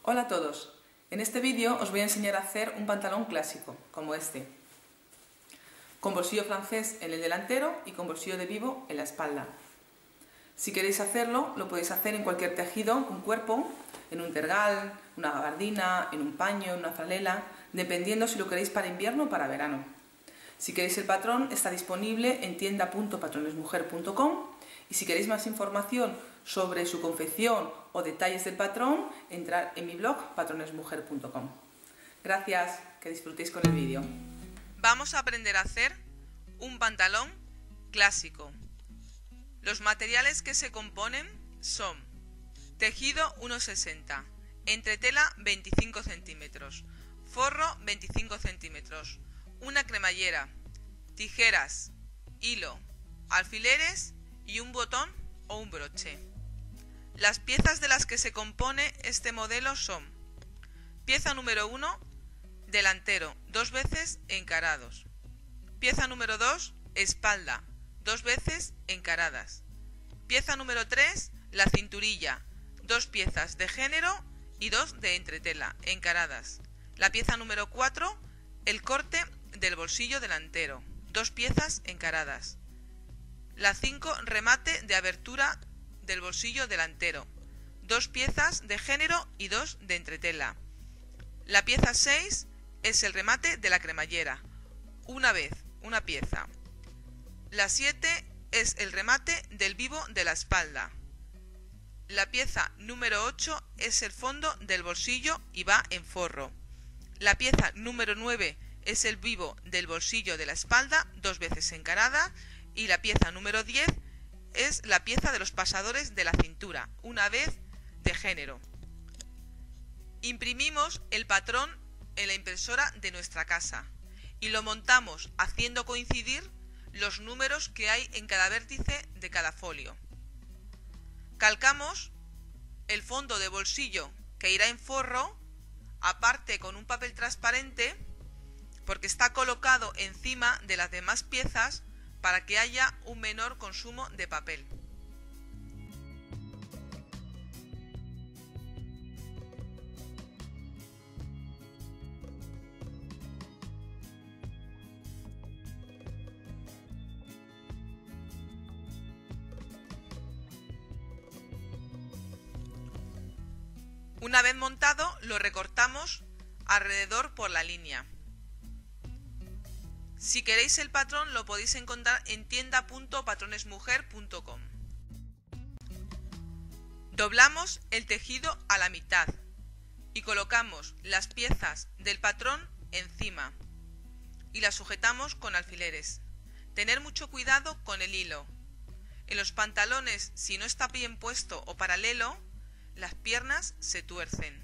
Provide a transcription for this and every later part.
Hola a todos, en este vídeo os voy a enseñar a hacer un pantalón clásico, como este, con bolsillo francés en el delantero y con bolsillo de vivo en la espalda. Si queréis hacerlo, lo podéis hacer en cualquier tejido con cuerpo, en un tergal, una gabardina, en un paño, en una franela, dependiendo si lo queréis para invierno o para verano. Si queréis el patrón, está disponible en tienda.patronesmujer.com y si queréis más información sobre su confección o detalles del patrón, entrad en mi blog patronesmujer.com. Gracias, que disfrutéis con el vídeo. Vamos a aprender a hacer un pantalón clásico. Los materiales que se componen son tejido 1,60, entretela 25 centímetros, forro 25 centímetros, una cremallera, tijeras, hilo, alfileres y un botón o un broche. Las piezas de las que se compone este modelo son: pieza número 1, delantero, 2 veces encarados. Pieza número 2, espalda, 2 veces encaradas. Pieza número 3, la cinturilla, 2 piezas de género y 2 de entretela, encaradas. La pieza número 4, el corte del bolsillo delantero, 2 piezas encaradas. La 5, remate de abertura del bolsillo delantero, 2 piezas de género y 2 de entretela. La pieza 6 es el remate de la cremallera, una vez, una pieza. La 7 es el remate del vivo de la espalda. La pieza número 8 es el fondo del bolsillo y va en forro. La pieza número 9 es el vivo del bolsillo de la espalda, 2 veces encarada, y la pieza número 10 es la pieza de los pasadores de la cintura, una vez de género. Imprimimos el patrón en la impresora de nuestra casa y lo montamos haciendo coincidir los números que hay en cada vértice de cada folio. Calcamos el fondo de bolsillo que irá en forro, aparte con un papel transparente, porque está colocado encima de las demás piezas para que haya un menor consumo de papel. Una vez montado, lo recortamos alrededor por la línea. Si queréis el patrón, lo podéis encontrar en tienda.patronesmujer.com. Doblamos el tejido a la mitad y colocamos las piezas del patrón encima y las sujetamos con alfileres. Tener mucho cuidado con el hilo. En los pantalones, si no está bien puesto o paralelo, las piernas se tuercen.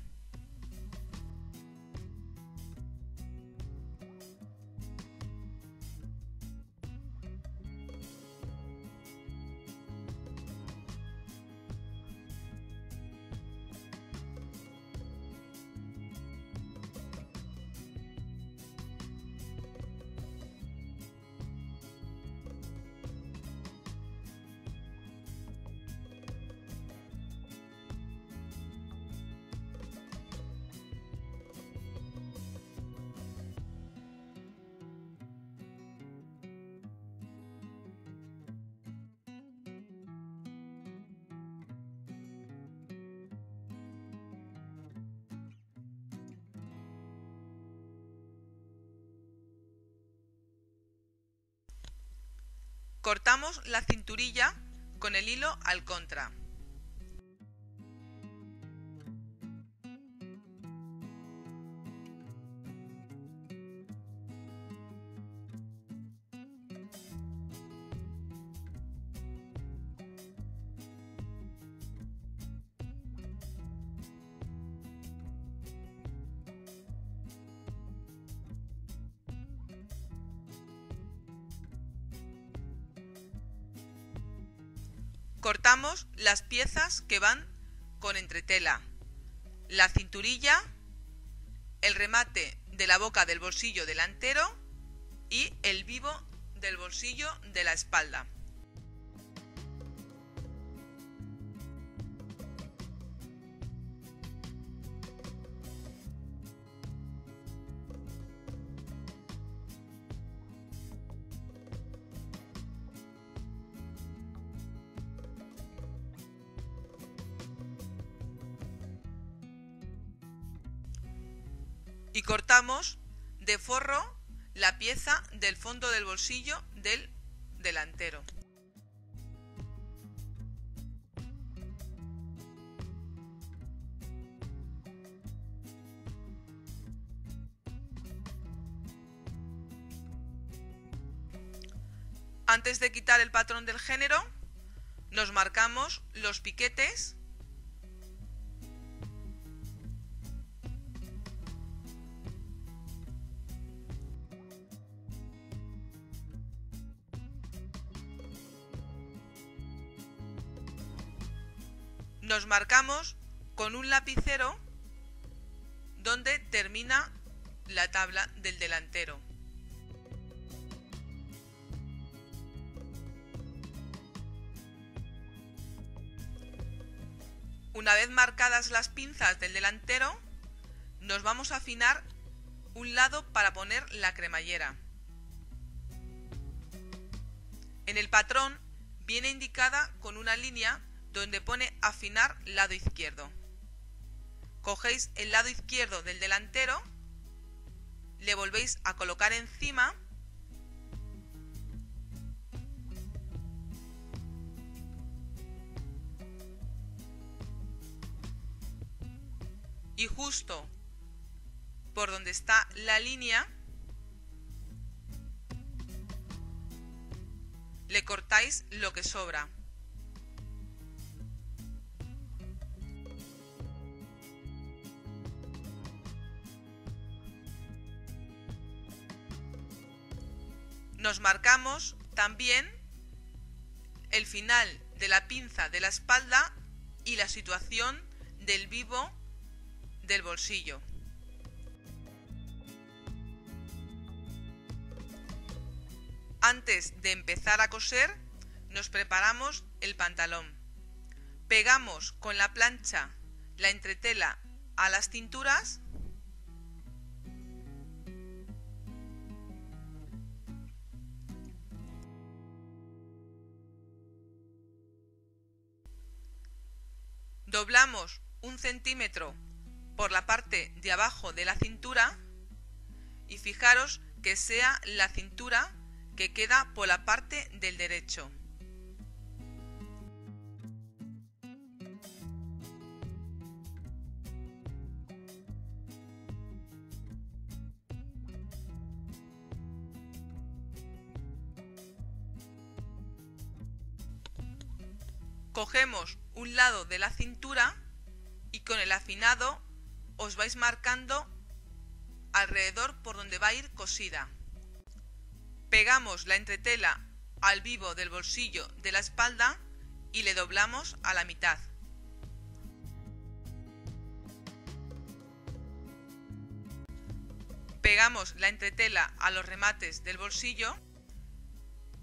Cortamos la cinturilla con el hilo al contra. Cortamos las piezas que van con entretela, la cinturilla, el remate de la boca del bolsillo delantero y el vivo del bolsillo de la espalda. y cortamos de forro la pieza del fondo del bolsillo del delantero. Antes de quitar el patrón del género, nos marcamos los piquetes con un lapicero donde termina la tabla del delantero. Una vez marcadas las pinzas del delantero, nos vamos a afinar un lado para poner la cremallera. En el patrón viene indicada con una línea donde pone afinar lado izquierdo. Cogéis el lado izquierdo del delantero, le volvéis a colocar encima y justo por donde está la línea le cortáis lo que sobra. Nos marcamos también el final de la pinza de la espalda y la situación del vivo del bolsillo. Antes de empezar a coser, nos preparamos el pantalón. Pegamos con la plancha la entretela a las cinturas . Doblamos 1 centímetro por la parte de abajo de la cintura y fijaros que sea la cintura que queda por la parte del derecho. Cogemos un lado de la cintura y con el afinado os vais marcando alrededor por donde va a ir cosida. Pegamos la entretela al vivo del bolsillo de la espalda y le doblamos a la mitad. Pegamos la entretela a los remates del bolsillo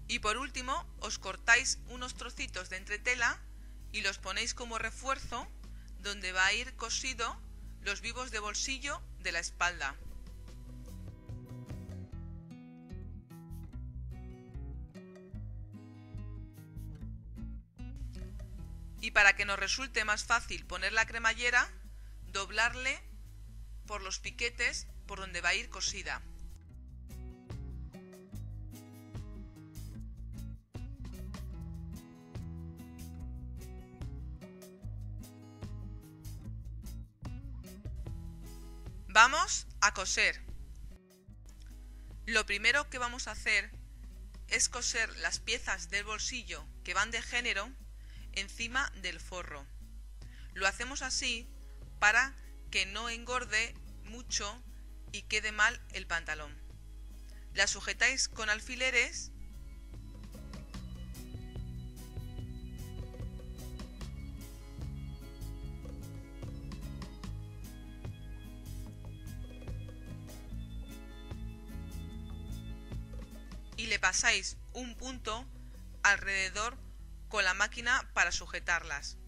y por último os cortáis unos trocitos de entretela y los ponéis como refuerzo donde va a ir cosido los vivos de bolsillo de la espalda. Y para que nos resulte más fácil poner la cremallera, doblarle por los piquetes por donde va a ir cosida. Vamos a coser. Lo primero que vamos a hacer es coser las piezas del bolsillo que van de género encima del forro. Lo hacemos así para que no engorde mucho y quede mal el pantalón. La sujetáis con alfileres y le pasáis un punto alrededor con la máquina para sujetarlas.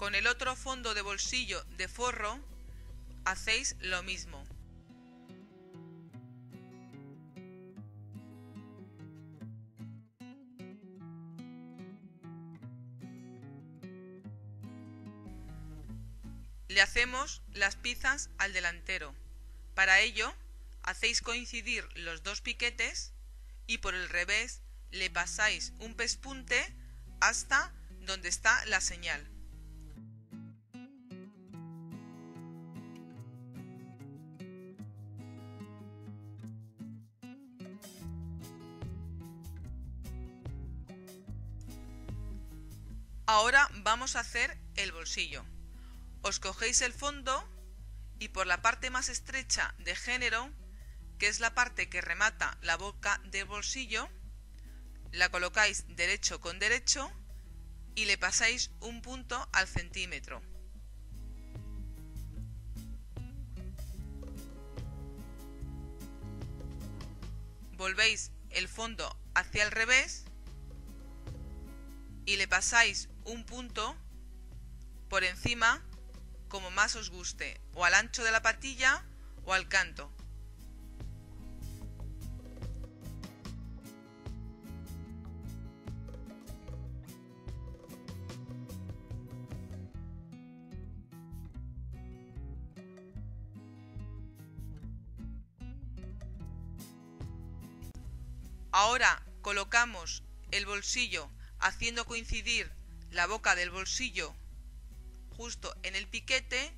Con el otro fondo de bolsillo de forro hacéis lo mismo. Le hacemos las pinzas al delantero. Para ello, hacéis coincidir los dos piquetes y por el revés le pasáis un pespunte hasta donde está la señal. Ahora vamos a hacer el bolsillo. Os cogéis el fondo y por la parte más estrecha de género, que es la parte que remata la boca del bolsillo, la colocáis derecho con derecho y le pasáis un punto al centímetro. Volvéis el fondo hacia el revés y le pasáis un punto por encima como más os guste, o al ancho de la patilla o al canto. Ahora colocamos el bolsillo haciendo coincidir la boca del bolsillo justo en el piquete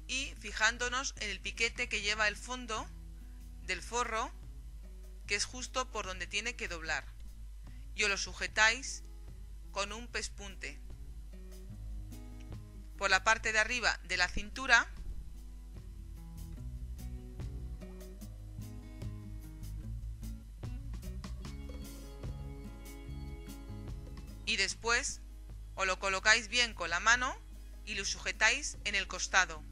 y fijándonos en el piquete que lleva el fondo del forro, que es justo por donde tiene que doblar, y os lo sujetáis con un pespunte por la parte de arriba de la cintura y después os lo colocáis bien con la mano y lo sujetáis en el costado.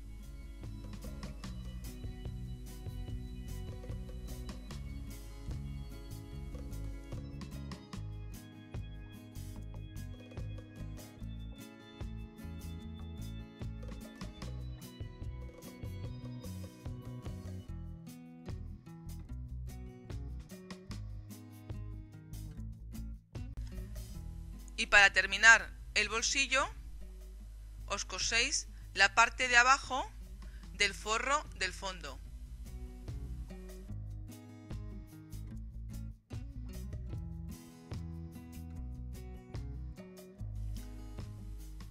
Y para terminar el bolsillo, os coséis la parte de abajo del forro del fondo.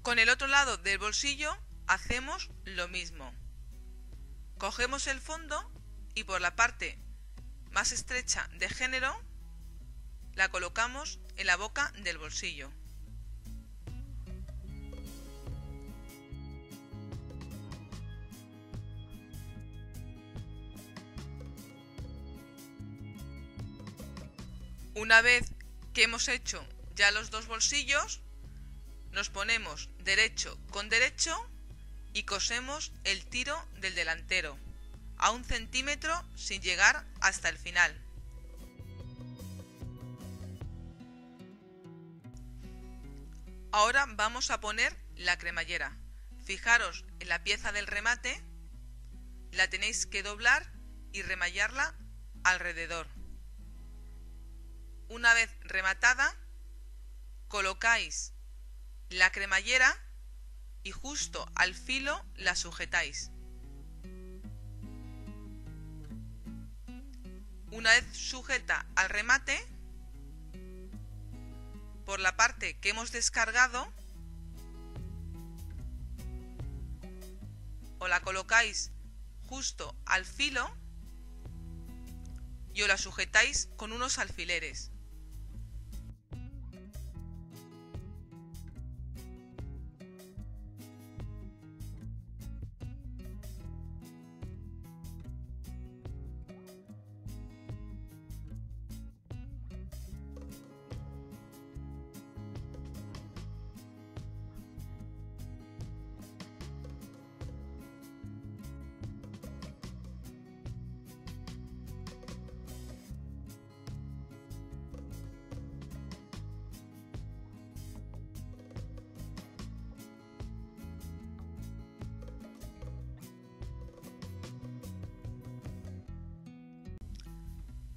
Con el otro lado del bolsillo hacemos lo mismo. Cogemos el fondo y por la parte más estrecha de género la colocamos en la boca del bolsillo. Una vez que hemos hecho ya los dos bolsillos, nos ponemos derecho con derecho y cosemos el tiro del delantero a 1 centímetro sin llegar hasta el final. Ahora vamos a poner la cremallera. Fijaros en la pieza del remate, la tenéis que doblar y remallarla alrededor. Una vez rematada, colocáis la cremallera y justo al filo la sujetáis. Una vez sujeta al remate, por la parte que hemos descargado, os la colocáis justo al filo y os la sujetáis con unos alfileres.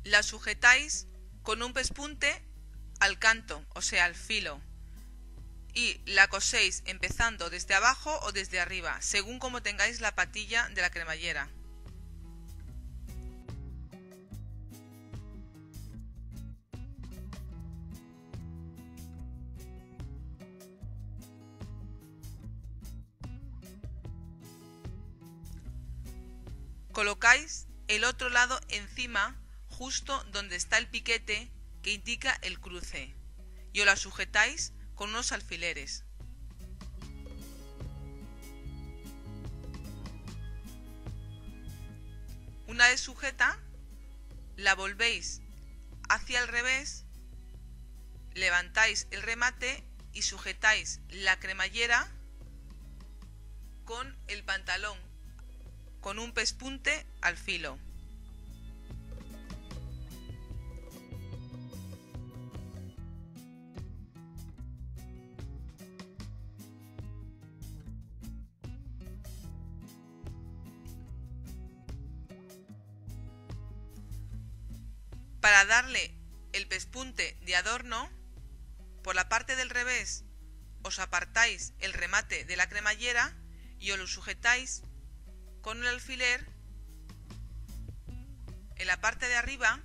la sujetáis con un pespunte al canto, o sea, al filo, y la coséis empezando desde abajo o desde arriba, según como tengáis la patilla de la cremallera. Colocáis el otro lado encima, justo donde está el piquete que indica el cruce, y os la sujetáis con unos alfileres. Una vez sujeta, la volvéis hacia el revés, levantáis el remate y sujetáis la cremallera con el pantalón, con un pespunte al filo. Para darle el pespunte de adorno, por la parte del revés os apartáis el remate de la cremallera y os lo sujetáis con el alfiler en la parte de arriba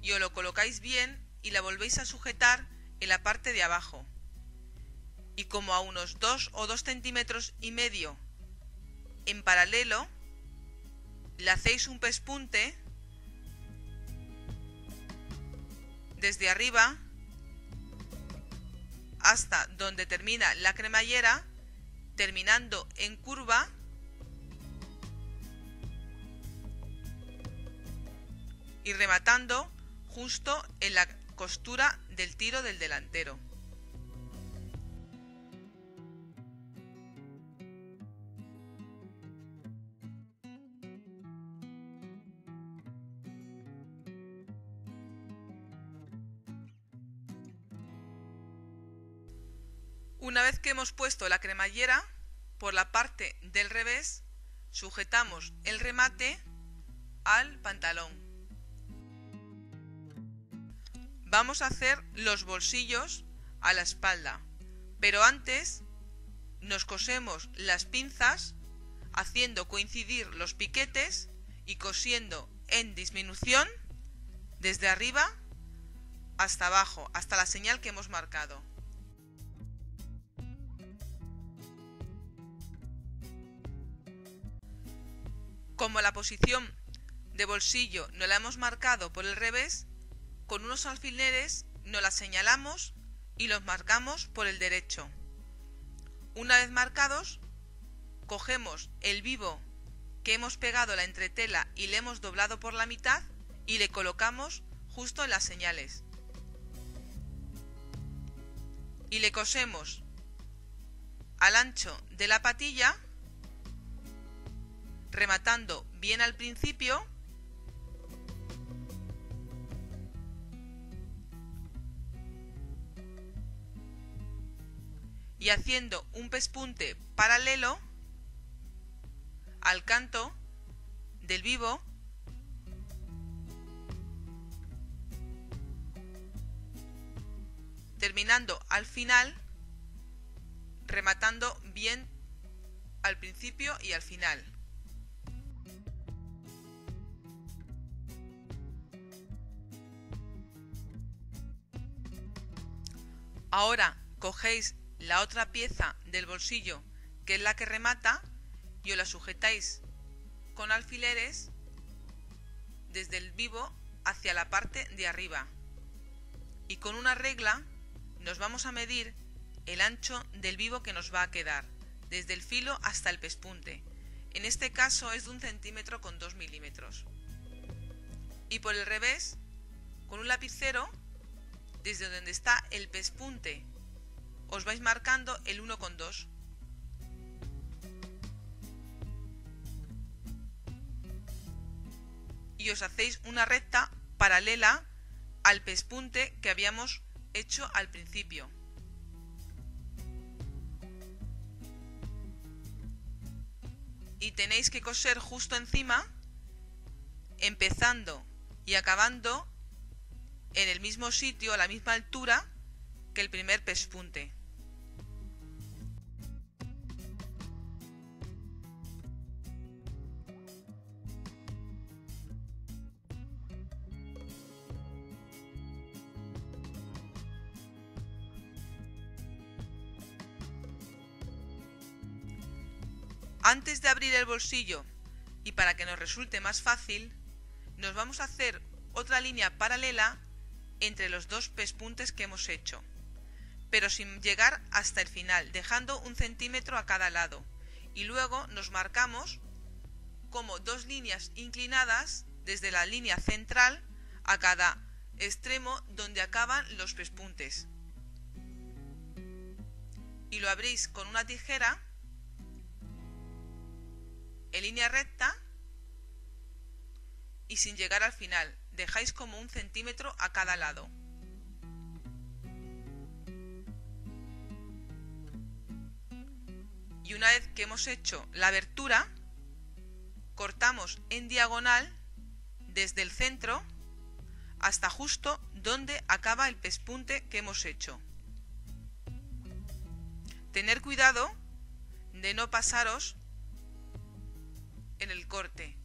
y os lo colocáis bien y la volvéis a sujetar en la parte de abajo, y como a unos 2 o 2 centímetros y medio en paralelo le hacéis un pespunte desde arriba hasta donde termina la cremallera, terminando en curva, y rematando justo en la costura del tiro del delantero. Una vez que hemos puesto la cremallera, por la parte del revés sujetamos el remate al pantalón. Vamos a hacer los bolsillos a la espalda, pero antes nos cosemos las pinzas haciendo coincidir los piquetes y cosiendo en disminución desde arriba hasta abajo, hasta la señal que hemos marcado. Como la posición de bolsillo no la hemos marcado por el revés, con unos alfileres nos la señalamos y los marcamos por el derecho. Una vez marcados, cogemos el vivo que hemos pegado a la entretela y le hemos doblado por la mitad y le colocamos justo en las señales. Y le cosemos al ancho de la patilla, rematando bien al principio y haciendo un pespunte paralelo al canto del vivo, terminando al final, rematando bien al principio y al final. Ahora cogéis la otra pieza del bolsillo, que es la que remata, y os la sujetáis con alfileres desde el vivo hacia la parte de arriba. Y con una regla nos vamos a medir el ancho del vivo que nos va a quedar, desde el filo hasta el pespunte. En este caso es de 1 centímetro con 2 milímetros. Y por el revés, con un lapicero, desde donde está el pespunte, os vais marcando el 1,2. Y os hacéis una recta paralela al pespunte que habíamos hecho al principio. Y tenéis que coser justo encima empezando y acabando en el mismo sitio, a la misma altura que el primer pespunte. Antes de abrir el bolsillo y para que nos resulte más fácil, nos vamos a hacer otra línea paralela entre los dos pespuntes que hemos hecho, pero sin llegar hasta el final, dejando 1 centímetro a cada lado, y luego nos marcamos como 2 líneas inclinadas desde la línea central a cada extremo donde acaban los pespuntes, y lo abrís con una tijera en línea recta y sin llegar al final, dejáis como 1 centímetro a cada lado. Y una vez que hemos hecho la abertura, cortamos en diagonal desde el centro hasta justo donde acaba el pespunte que hemos hecho. Tener cuidado de no pasaros en el corte.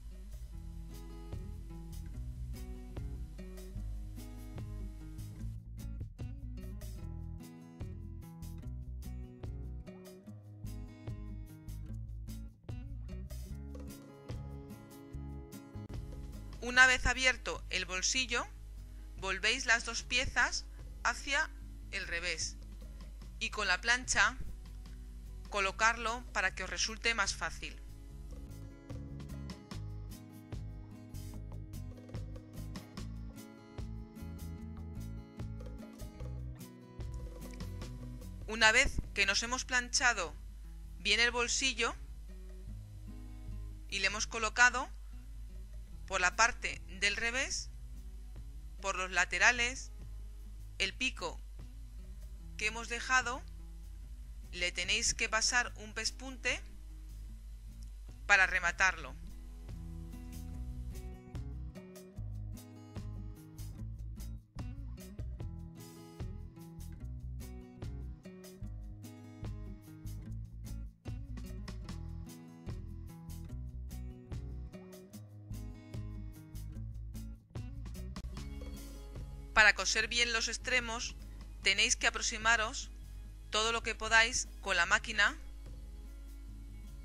Una vez abierto el bolsillo, volvéis las 2 piezas hacia el revés y con la plancha colocarlo para que os resulte más fácil. Una vez que nos hemos planchado bien el bolsillo y le hemos colocado por la parte del revés, por los laterales, el pico que hemos dejado, le tenéis que pasar un pespunte para rematarlo. Para coser bien los extremos tenéis que aproximaros todo lo que podáis con la máquina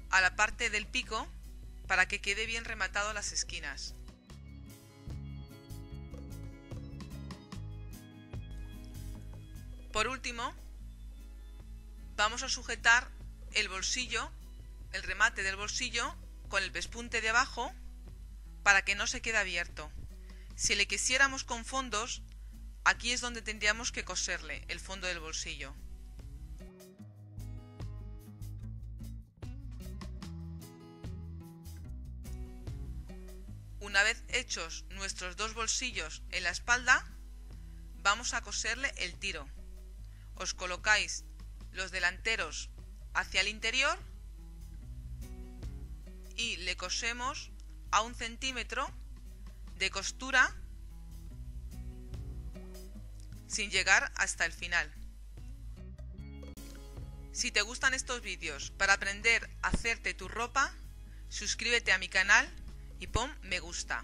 a la parte del pico para que quede bien rematado las esquinas. Por último, vamos a sujetar el bolsillo, el remate del bolsillo con el pespunte de abajo para que no se quede abierto. Si le quisiéramos con fondos, aquí es donde tendríamos que coserle el fondo del bolsillo. Una vez hechos nuestros 2 bolsillos en la espalda, vamos a coserle el tiro. Os colocáis los delanteros hacia el interior y le cosemos a 1 centímetro de costura sin llegar hasta el final. Si te gustan estos vídeos para aprender a hacerte tu ropa, suscríbete a mi canal y pon me gusta.